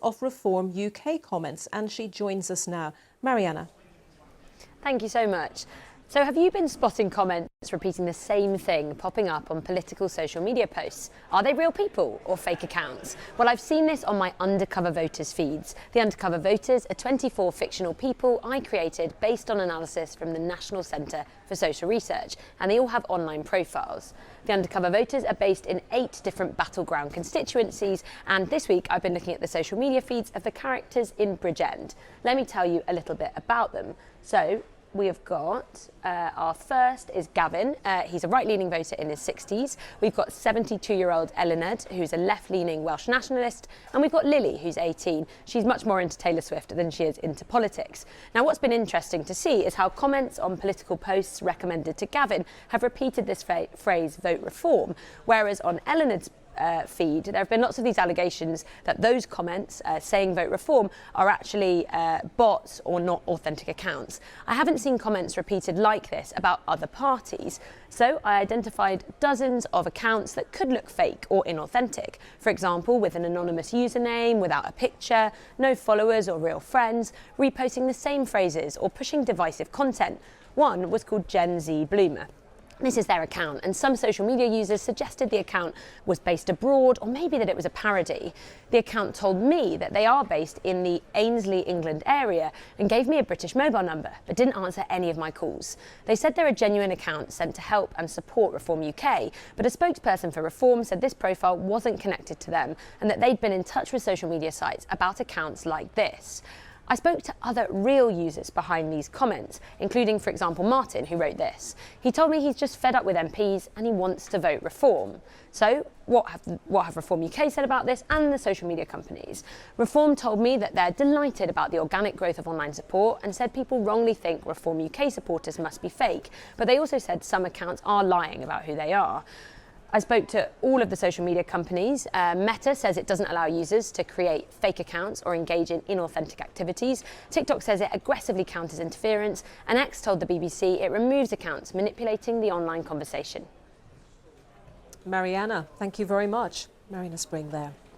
of Reform UK comments, and she joins us now. Marianna. Thank you so much. So have you been spotting comments repeating the same thing popping up on political social media posts? Are they real people or fake accounts? Well, I've seen this on my Undercover Voters feeds. The Undercover Voters are 24 fictional people I created based on analysis from the National Centre for Social Research, and they all have online profiles. The Undercover Voters are based in 8 different battleground constituencies, and this week I've been looking at the social media feeds of the characters in Bridgend. Let me tell you a little bit about them. So, we have got, our first is Gavin. He's a right-leaning voter in his 60s. We've got 72-year-old Elined, who's a left-leaning Welsh nationalist. And we've got Lily, who's 18. She's much more into Taylor Swift than she is into politics. Now, what's been interesting to see is how comments on political posts recommended to Gavin have repeated this phrase, vote reform, whereas on Elined's feed, there have been lots of these allegations that those comments saying vote reform are actually bots or not authentic accounts. I haven't seen comments repeated like this about other parties, so I identified dozens of accounts that could look fake or inauthentic. For example, with an anonymous username, without a picture, no followers or real friends, reposting the same phrases or pushing divisive content. One was called Gen Z Bloomer. This is their account, and some social media users suggested the account was based abroad, or maybe that it was a parody. The account told me that they are based in the Ainsley, England area and gave me a British mobile number, but didn't answer any of my calls. They said they're a genuine account sent to help and support Reform UK, but a spokesperson for Reform said this profile wasn't connected to them and that they'd been in touch with social media sites about accounts like this. I spoke to other real users behind these comments, including, for example, Martin, who wrote this. He told me he's just fed up with MPs and he wants to vote Reform. So what have Reform UK said about this and the social media companies? Reform told me that they're delighted about the organic growth of online support and said people wrongly think Reform UK supporters must be fake, but they also said some accounts are lying about who they are. I spoke to all of the social media companies. Meta says it doesn't allow users to create fake accounts or engage in inauthentic activities. TikTok says it aggressively counters interference. And X told the BBC it removes accounts manipulating the online conversation. Marianna, thank you very much. Marianna Spring there.